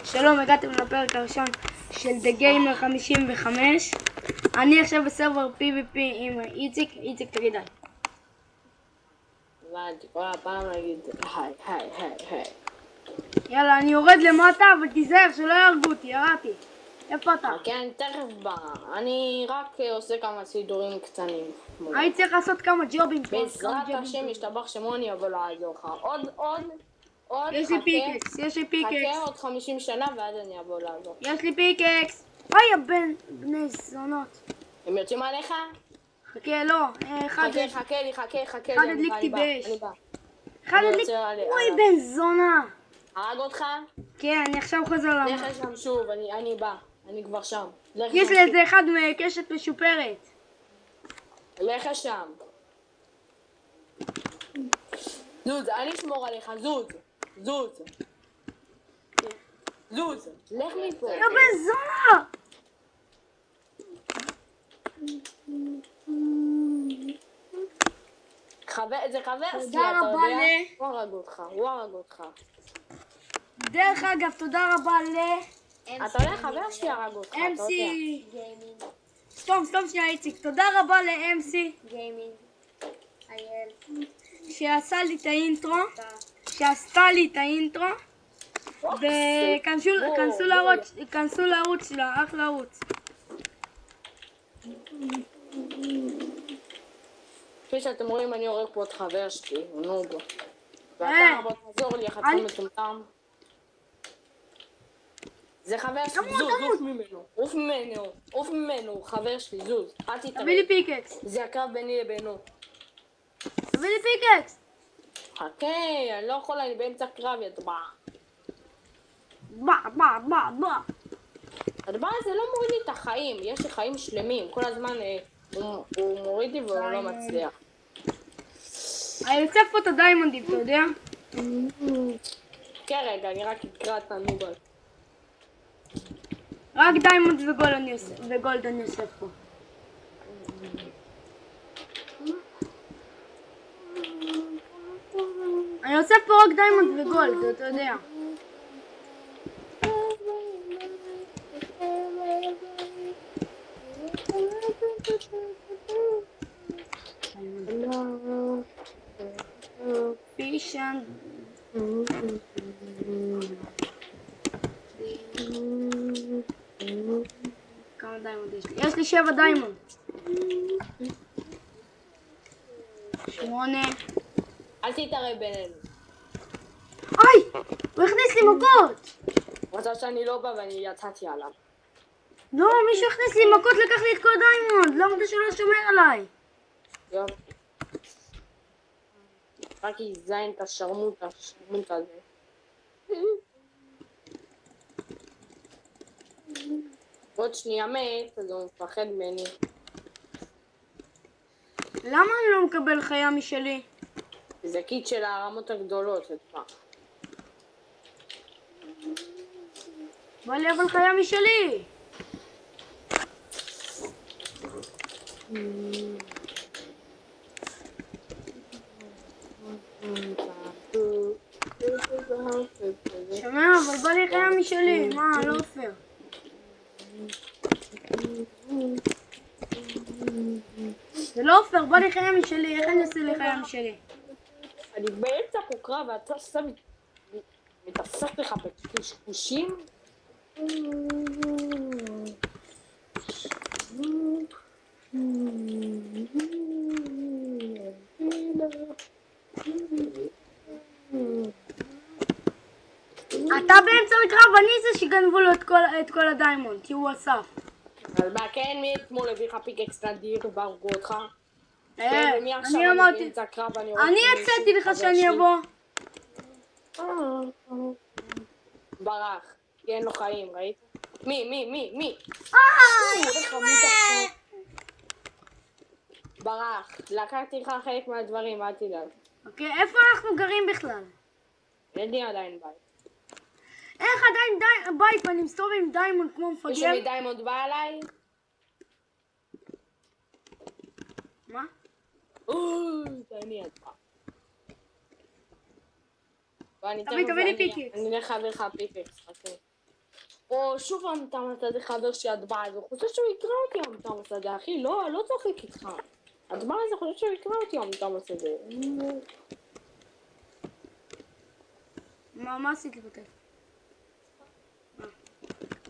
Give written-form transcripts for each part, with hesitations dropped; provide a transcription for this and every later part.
שלום, הגעתם לפרק הראשון של The Gamer 55. אני עכשיו בסרבר PvP עם איציק תגיד היי. הבנתי, כל הפעם נגיד היי. יאללה, אני יורד למטה, אבל תיזהר שלא יהרגו אותי, ירדתי. איפה אתה? כן, תכף בא. אני רק עושה כמה סידורים קטנים. הייתי צריך לעשות כמה ג'ובים. בעזרת השם ישתבח שמו אני אבוא לעזור לך. עוד, יש לי פיקקס, חכה עוד 50 שנה ואז אני אבוא לעזור. יש לי פיקקס. אוי, בני זונות. הם יוצאים עליך? חכה, לא. חכה לי. אחד הדליק אותי באש. אני בא. אחד הדליק... אוי, בן זונה. הרג אותך? כן, אני עכשיו חוזר למה. לך שם שוב, אני בא. אני כבר שם. יש לי איזה אחד מקשת משופרת. לך שם. זוז, אני אשמור עליך, זוז. לך מפה. יא בן זונה. זה חבר שלי, תודה אתה רבה יודע? הוא הרג אותך. דרך אגב, תודה רבה אתה יודע, חבר שלי הרג אותך, אתה יודע. סתום שנייה איציק, תודה רבה ל-MC שעשה לי את האינטרו, וכנסו לערוץ שלה, אחלה ערוץ. כפי שאתם רואים, אני הורג פה את חבר שלי, הוא נוב. ואתה בוא תעזור לי, חצי מטומטם. זה חבר שלי, עוף ממנו, חבר שלי, זוז, אל תתערב. תביא לי פיקקס. זה הקרב ביני לבינו. תביא לי פיקקס. חכה, אני לא יכולה, אני באמצע קרב, ידבע. הדבר הזה לא מוריד לי את החיים, יש לי חיים שלמים, כל הזמן הוא מוריד לי והוא לא מצליח. אני יוצא פה את הדיימונדים, אתה יודע? כן רגע, אני רק אקרא את הנובל. רק דיימונד וגולד אני עושה פה. אני עושה פה רק דיימונד וגולד, אתה יודע. פישן. כמה דיימונד יש לי? יש לי 7 דיימונד. 8. אל תתערב בינינו. אוי! הוא הכניס לי מכות! הוא רצה שאני לא בא ואני יצאתי עליו. לא, מישהו הכניס לי מכות, לקח לי את כל הדיימונד. למה אתה שלא שומר עליי? יופי. רק יזיין את השרמוט הזה. עוד שנייה מת, אז הוא מפחד ממני. למה אני לא מקבל חיה משלי? זה קיט של הרמות הגדולות, אתמה. בא לי אבל חיה משלי! שומע, אבל בא לי חיה משלי, מה, לא פייר. זה לא פייר, בא לי חיה משלי, איך אני אעשה לי חיה משלי? אני באמצע פה קרב ואתה סתם מתעסק לך בקשקושים? אתה באמצע הקרב, אני זה שגנבו לו את כל הדיימונד, כי הוא אסף. אז מה כן, מי אתמול הביא לך פיקקס נדיר והרגו אותך? אני אמרתי, אני הצעתי לך שאני אבוא. ברח, כי אין לו חיים, ראית? מי? ברח, לקחתי לך חלק מהדברים, אל תדאג. אוקיי, איפה אנחנו גרים בכלל? אין לי עדיין בית. איך עדיין בית ואני מסתובב עם דיימונד כמו מפגר? מישהו מדיימונד בא אליי? מה? תעני את מה. ואני תביא לי פיקקס. אני אלך להביא לך פיקקס, חכה. או שוב המטעם הזה חבר שידבע הזה, הוא חושב שהוא יקרא אותי המטעם הזה, אחי, לא צוחק איתך. הדבר הזה חושב שהוא יקרא אותי המטעם הזה. מה עשית לי בטל?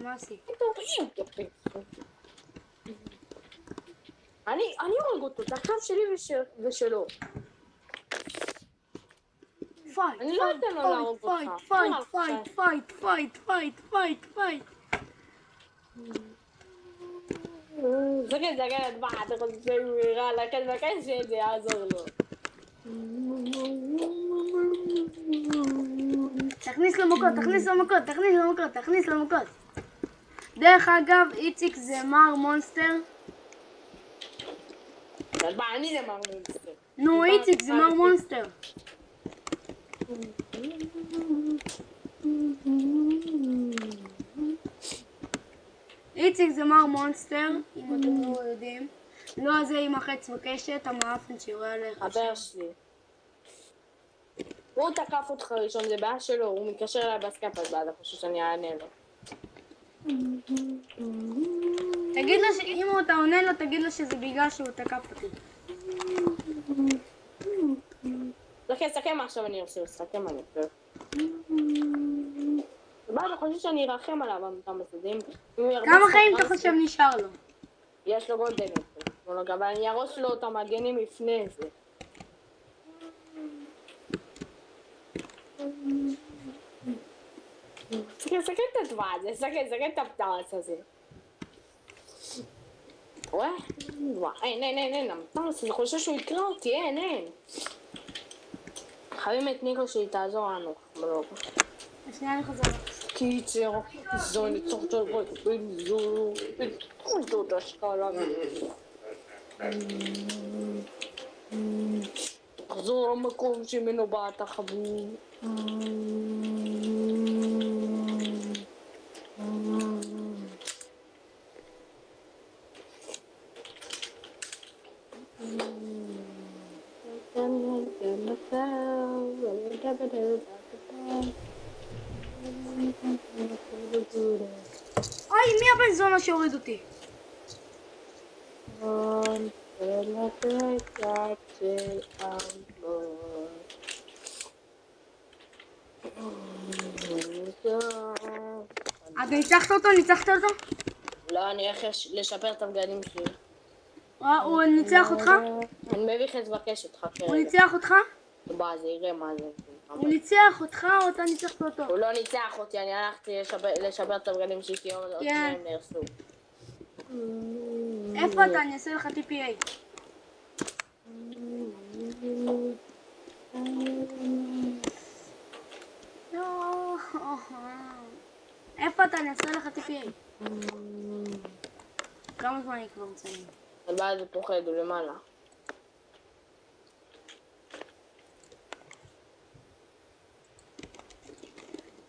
מה עשית? אני הורג אותו, זה עכשיו שלי ושלו. פייט, אני לא אתן לו להרוג אותך. פייט. זגן, מה, אתה חושב שהוא יראה לכן שזה יעזור לו. תכניס לו מכות. דרך אגב, איציק זה מר מונסטר. אני זה מר מונסטר. נו, איציק זה מר מונסטר. איציק זה מר מונסטר, אם אתם לא יודעים. לא הזה עם החץ וקשת, המאפן שיורה עליך. חבר שלי. הוא תקף אותך ראשון, זה בעיה שלו, הוא מתקשר אליי בסקאפ, אז בעד, אני חושב שאני אענה לו. תגיד לו שאם אתה עונה לו, תגיד לו שזה בגלל שהוא תקף אותי. סכם מה עכשיו אני עושה, סכם אני עושה. בעד, אני חושב שאני ארחם עליו, המטעם הזה. כמה חיים אתה חושב נשאר לו? יש לו גולדן, אבל אני ארוס לו את המגנים לפני זה. סכן את הדבר הזה, סכן את הפטרס הזה. וואה, אין, הפטרס הזה חושב שהוא יקרא אותי, אין. חייבים את ניקו שהיא תעזור לנו, בלוג. השנייה אני חוזרת. קיצר, זו ניצור של זו, זו השקלה. תחזור למקום שמנו באת החבוב. אוי, מי הבן זונה שהוריד אותי? אתה ניצחת אותו? לא, אני הולך לשפר את הבגדים שלי. הוא ניצח אותך? אני מביך לבקש אותך כרגע. הוא ניצח אותך? בא, זה יראה מה זה. הוא ניצח אותך או אתה ניצחת אותו? הוא לא ניצח אותי, אני הלכתי לשבר את הבגדים שלי, עוד שניים נהרסו. איפה אתה? אני אעשה לך TPA. איפה אתה? אני אעשה לך TPA. כמה זמן אני כבר מציינים? הבא זה פוחד, הוא למעלה.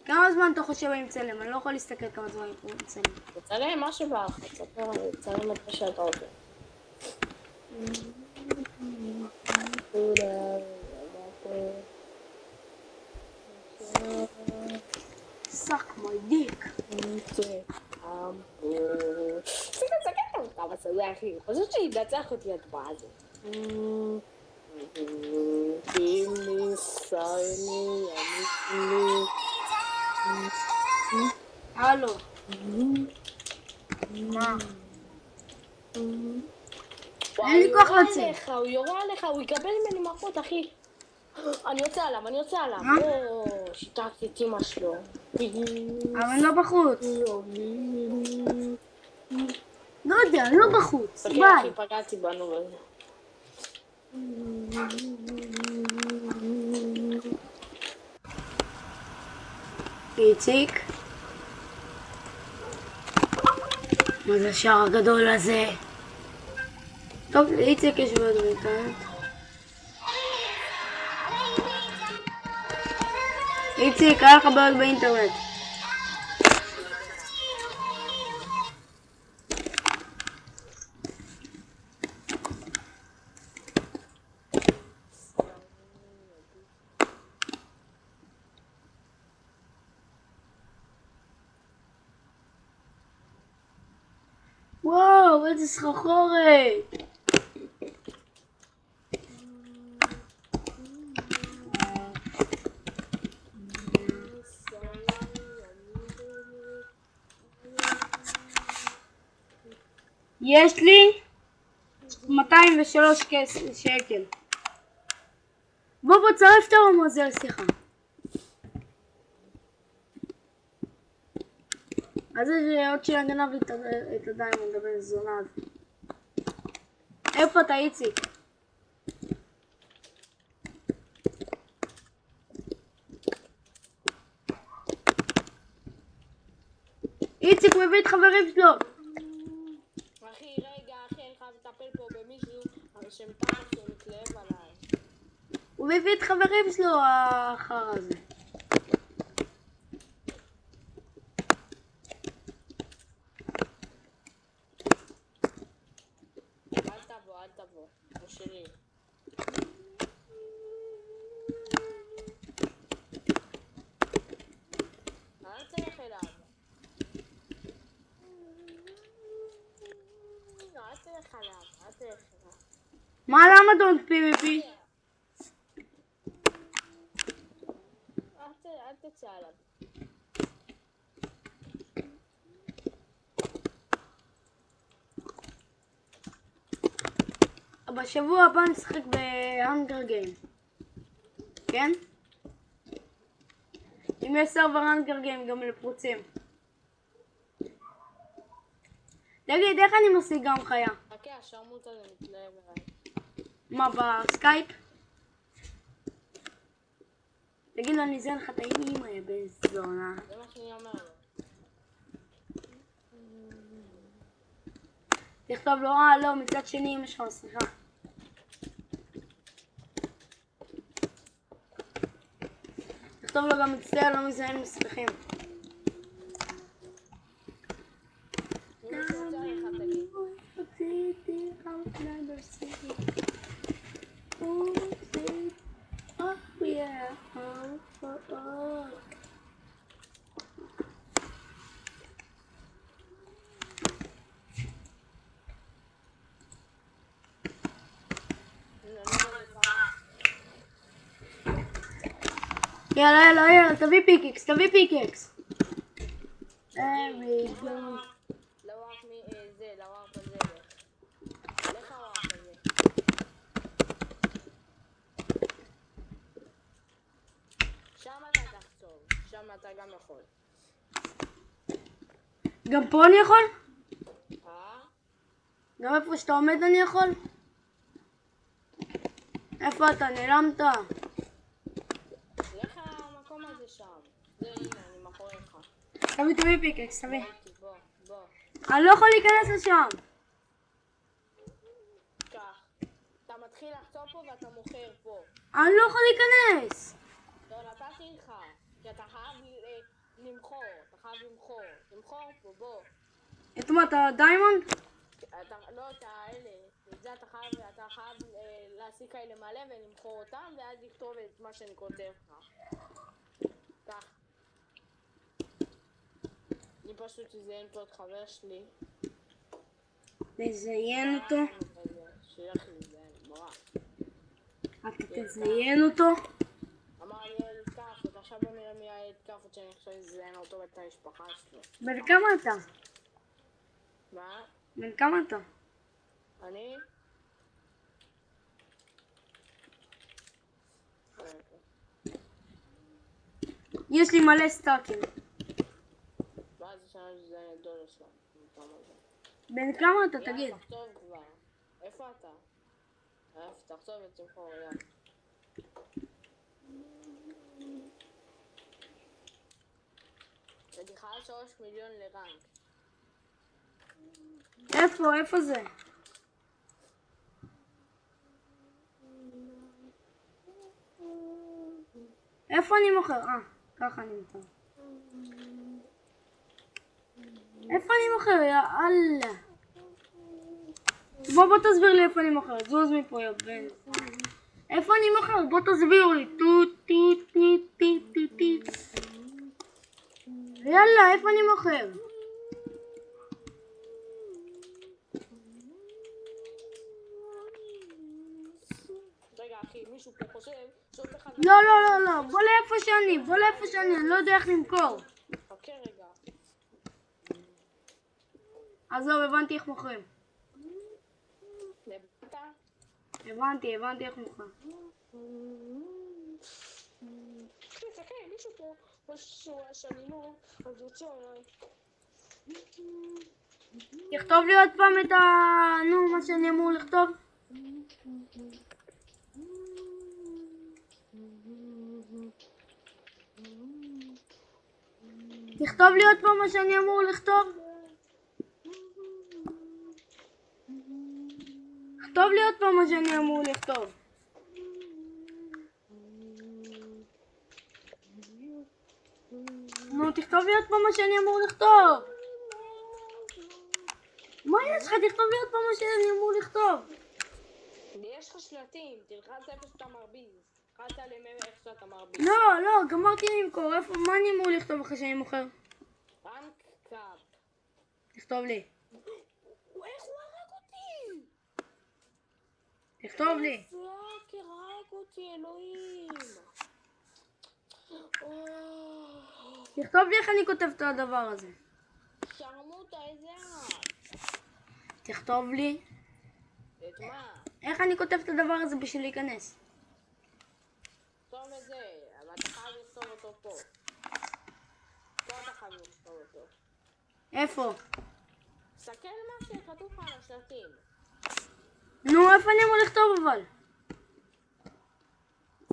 כמה זמן אתה חושב אני מצלם? אני לא יכול להסתכל כמה זמן אני מצלם. תצלם מה שבא לך, תצלם את מה שאתה רוצה. Suck my dick. סגן אותה בסדר אחי, חושבת שהתנצח אותי הדבר הזה. הלו. מה? אין לי כוח לצאת. הוא יורה עליך, הוא יקבל ממני מכות אחי. אני יוצא עליו. או, שיתקתי את אמא שלו. אבל אני לא בחוץ. לא יודע, אני לא בחוץ. ביי. אחי, פגעתי בנו בזה. איציק? מה זה השער הגדול הזה? טוב, לאיציק יש בעיות באינטרנט. איציק, היה לך בעיות באינטרנט. איזה סחרחורת. יש לי 203 שקל. בוא צרף את הרמוזל, סליחה. אז זה עוד שגנב לי את הדיימונד הבן זונה. איפה אתה, איציק? איציק מביא את חברים שלו. אחי, רגע, אחי, אני חייב לטפל פה במישהו, אבל שמתחת שמתלהב עליי. הוא מביא את חברים שלו, האחר הזה. אל תבוא, הוא שלי. אל תלך אליו. אל תלך אליו. מה למה דונט PvP? אל תצא עליו. בשבוע הבא נשחק בהאנגר גיים. כן? אם יש סרבר האנגר גיים גם לפרוצים. תגיד, איך אני משיג גם חיה? חכה, השרמוט הזה מתלהב אליי. מה, בסקייפ? תגיד לו, אני אזן לך את האימא, יא בן זונה. זה מה שאני אומר לו. תכתוב לו, לא, מצד שני אמא שלך, סליחה. תכתוב לו גם מצטער, לא מזיין מספחים. יאללה, תביא פיקקס. לווארף זה, לווארף הזה. לך הווארף הזה. שם אתה תחצוב, שם אתה גם יכול. גם פה אני יכול? גם איפה שאתה עומד אני יכול? איפה אתה? נעלמת? לך המקום הזה שם. זה הנה, אני מאחוריך. תביא פיקקס, תביא. בוא. אני לא יכול להיכנס לשם. כך. אתה מתחיל לחצוב פה ואתה מוכר פה. אני לא יכול להיכנס. לא, נתתי לך. כי אתה חייב למכור. למכור פה, בוא. את מה, אתה דיימונד? לא, אתה האלה. את זה אתה חייב להשיג כאלה מלא ולמכור אותם ואז לכתוב את מה שאני כותב לך. כך. אני פשוט אזיין פה את חבר שלי. תזיין אותו? שילך לזיין, ברח. אתה תזיין אותו? אמר לי ילד כפות, עכשיו בוא נראה מי הילד כפות שאני עכשיו אזיין אותו ואת המשפחה שלו. בן כמה אתה? מה? בן כמה אתה? אני? יש לי מלא סטאקים. ואז יש לנו שזה דולר שלו. בן כמה אתה, תגיד? יאללה, תחתוב כבר. איפה אתה? תחתוב ותמכור, יאללה. אני חייב 3 מיליון לרנק. איפה זה? איפה אני מוכר? ככה אני מוכר. איפה אני מוכר? יא אללה. בוא תסביר לי איפה אני מוכר. זוז מפה יא בן. איפה אני מוכר? בוא תסבירו לי. יאללה, איפה אני מוכר? אחי, מישהו פה חושב שעוד אחד... לא, לא, לא, לא, בוא לאיפה שאני, אני לא יודע איך למכור. חכה רגע. עזוב, הבנתי איך מוכרים. לבטה? הבנתי איך מוכרים. חכה, מישהו פה חושב שאני לא... אז יוצא עליי. תכתוב לי עוד פעם את נו, מה שאני אמור לכתוב. תכתוב לי עוד פעם מה שאני אמור לכתוב. תכתוב לי עוד פעם מה שאני אמור לכתוב. נו, תכתוב לי עוד פעם מה שאני אמור לכתוב. מה יש לך? תכתוב לי עוד פעם מה שאני אמור לכתוב. יש לך שלטים, תלחץ איפה שאתה מרביז. תלחץ עליהם איך שאתה מרביז. לא, לא, גמרתי למכור. איפה, מה אני אמור לכתוב אחרי שאני מוכר? בנק קאפ. תכתוב לי. איך הוא הרג אותי? תכתוב לי. פלאק הרג אותי, אלוהים. תכתוב לי איך אני כותב את הדבר הזה. שרמוטה, איזה את? תכתוב לי את מה? איך אני כותב את הדבר הזה בשביל להיכנס. כתוב את זה, אבל אתה חייב לכתוב אותו פה. פה אתה חייב לכתוב אותו. איפה? תסתכל מה שכתוב לך על השלטים. נו, איפה אני אמור לכתוב אבל?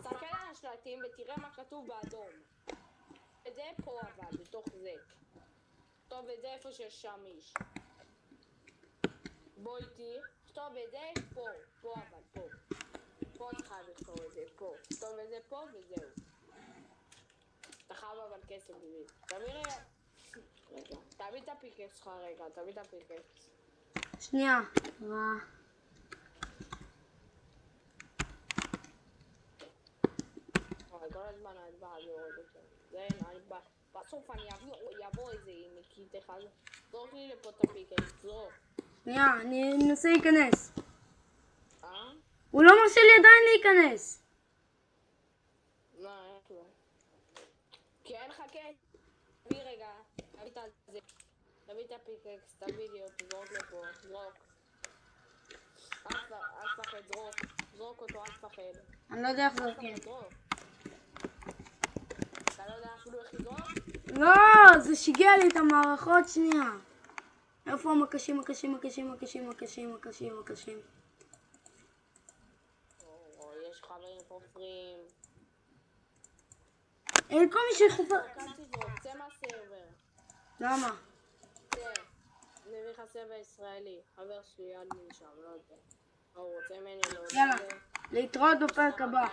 תסתכל על השלטים ותראה מה כתוב באדום. את זה פה אבל, בתוך זה. כתוב את זה איפה שיש שם איש. בוא איתי, כתוב את זה פה, פה אבל, פה. פה אתה חייב לכתוב את זה, פה. כתוב את זה פה וזהו. אתה חייב אבל כסף בשביל. תביא רגע. תביא את הפיקקס שלך רגע, תביא את הפיקקס. שנייה. כל הזמן אני באה לראות אותו. זה אני בא. בסוף אני יבוא איזה ניקית אחד. זרוק לי לפה את הפיקקס, זרוק. שנייה, אני אנסה להיכנס. אה? הוא לא מרשה לי עדיין להיכנס. לא, איך לא? כי אין לך כסף. תביא רגע, תביא את זה. תביא את הפיקקס, תביא לי אותו, זרוק לפה, זרוק. אל תפחד, זרוק. זרוק אותו, אל תפחד. אני לא יודע איך אל זורקים. תפחד, זרוק. אתה לא יודע אפילו איך לזרוק? לא, זה שיגע לי את המערכות. שנייה. איפה המקשים? יש חברים חופרים. אין כל מי שחופר. אל תזרוק, צא מהסרבר. למה? צא. נביא לך סרבר ישראלי. חבר שלי עד לי שם, לא יודע. הוא רוצה ממני לא... יאללה, להתראות בפרק הבא.